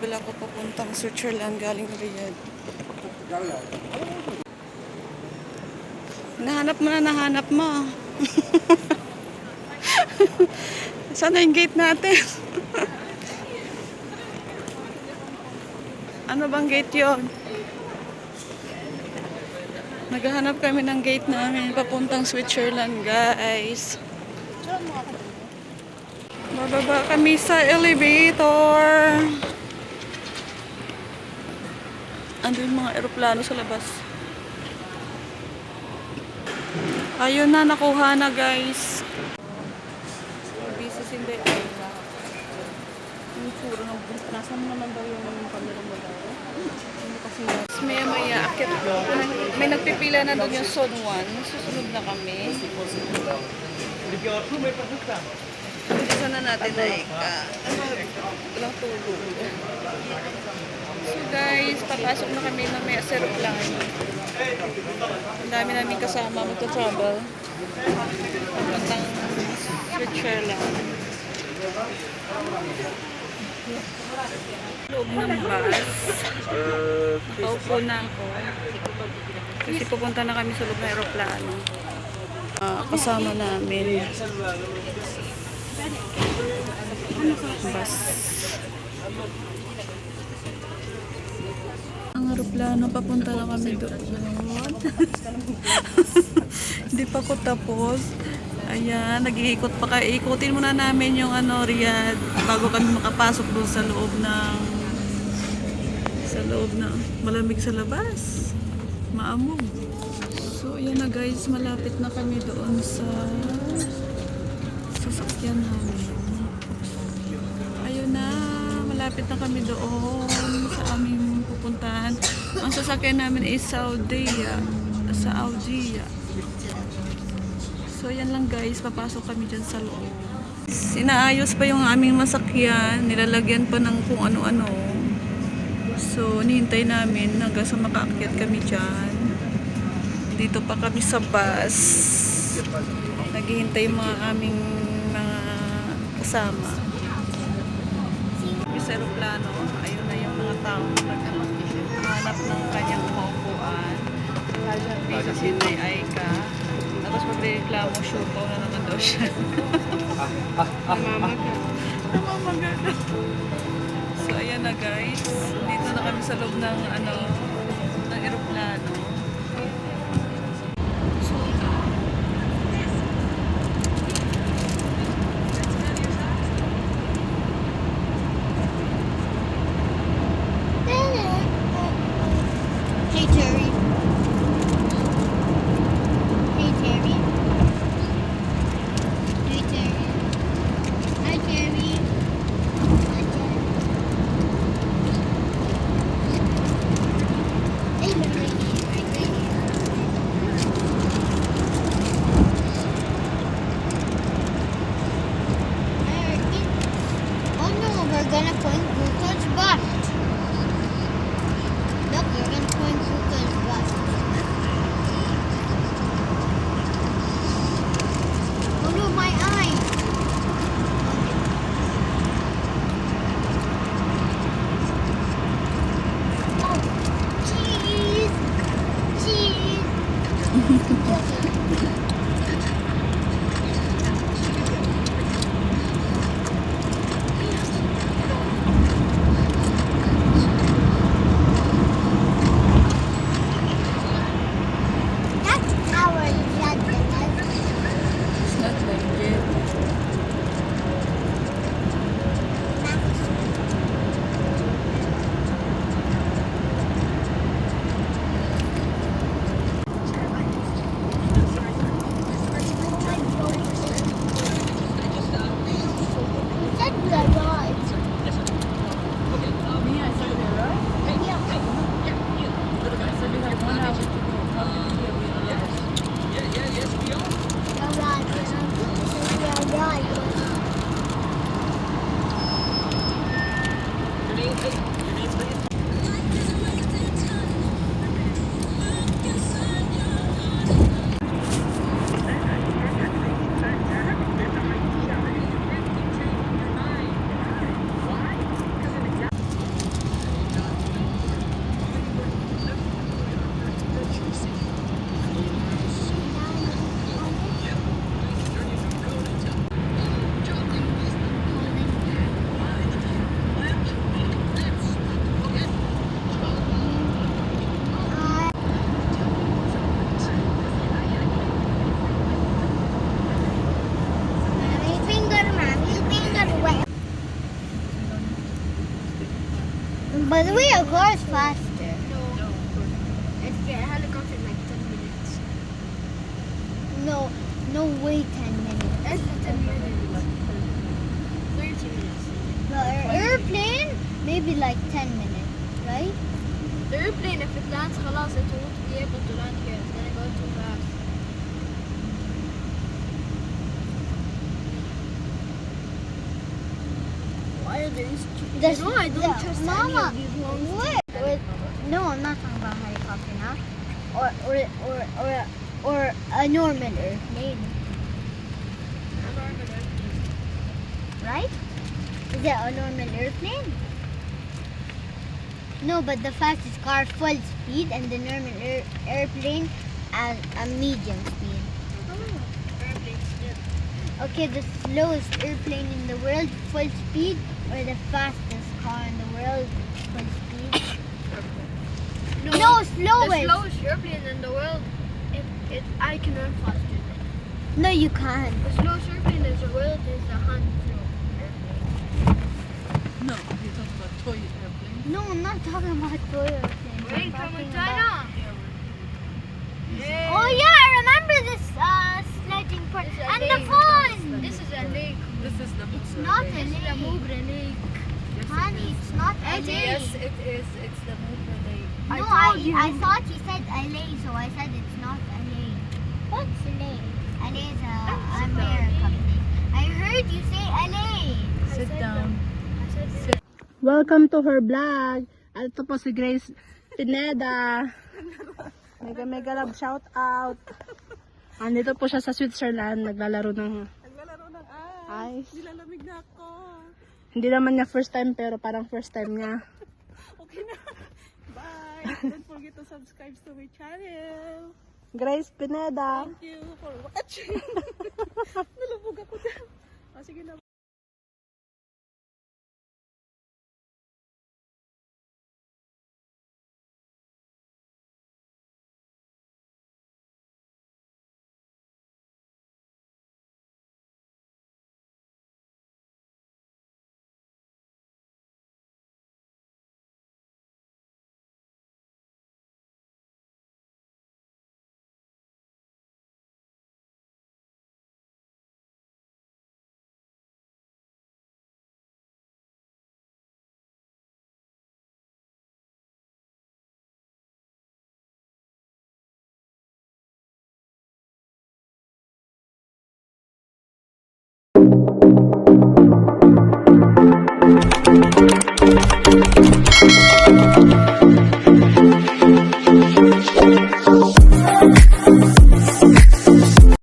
Travel ako papuntang Switzerland galing Riyadh. Nahanap mo. Saan na yung gate natin? Ano bang gate yon? Naghahanap kami ng gate namin papuntang Switzerland, guys. Bababa kami sa elevator. Ando yung mga eroplano sa labas. Ayun na, nakuha na, guys. Busy hindi. Yung puro ng nasa mo naman daw yung camera mo daw. Hindi kasi Maya-maya, akit. May nagpipila na doon yung Zone 1. Susunod na kami. Isa na natin na walang tulog. So guys, papasok na kami mamaya sa aeroplano. Ang dami namin kasama magta-travel. Papuntang Switzerland. Loob ng bus. Nakaupo na ako. Kasi pupunta na kami sa loob ng aeroplano. Kasama namin. Bus. Ang aeroplano, papunta na kami doon. Hindi pa ko tapos. Ayan, nag-iikot pa kayo. Ikutin muna namin yung Riyadh bago kami makapasok doon sa loob na malamig sa labas. Maamog. So, ayan na guys, malapit na kami doon sa sasakyan namin. Ayun na, malapit na kami doon sa aming pupuntahan. Ang sasakyan namin ay Saudi. So, yan lang guys. Papasok kami dyan sa loob. Sinaayos pa yung aming masakyan. Nilalagyan pa ng kung ano-ano. So, nihintay namin hanggang sa makaakyat kami dyan. Dito pa kami sa bus. Naghihintay yung mga aming mga kasama. Yung sa aeroplano, ayun na yung mga tao naghahanap ng kanyang maupuan. Bisa si Nay Aika. Tapos magreklamo, sure na naman daw siya. Namamaga na. So, ayan na guys. Dito na kami sa loob ng aeroplano. Hey Terry. Hey Terry. Hey Terry. Hi Terry. Hi Terry. Hey Mary. the car is faster. No. It's a helicopter in like 10 minutes. No way 10 minutes. That's 10 minutes. 30 minutes. The airplane, maybe like 10 minutes, right? The airplane, if it lands, خلاص, it won't be able to land here. It's gonna go too fast. Why are they stupid? No, I don't trust Mama, any of these ones. wait. No, I'm not talking about helicopter now. Or a normal airplane, right? Is it a normal airplane? No, but the fastest car full speed and the normal airplane at a medium speed. Okay, the slowest airplane in the world full speed or the fastest car in the world full speed? No, slowest. The slowest airplane in the world, I can run faster than it. No, you can't. The slowest airplane in the world is a Hanzo airplane. No, you're talking about toy airplane. No, I'm not talking about toy airplanes. Where I'm from talking China? Oh yeah, I remember this sledging part. It's a And the lake. phone. This is a lake. This is the It's not a This is a lake. Mubra lake. Honey, it's not a lake. Yes, it is. It's the Mubra Lake. No, I told you. I thought you said LA, so I said it's not LA. What's LA? LA is a American thing. I heard you say LA. Sit down. Welcome to her vlog. At ito po si Grace Pineda. Mega love shout out. Andito po siya sa Switzerland, naglalaro ng ice. Nilalamig na ako. Hindi naman niya first time pero parang first time niya. Okay na. Bye. Don't forget to subscribe to my channel. Grace Pineda. Thank you for watching. Nalubog ako dyan. Sige na.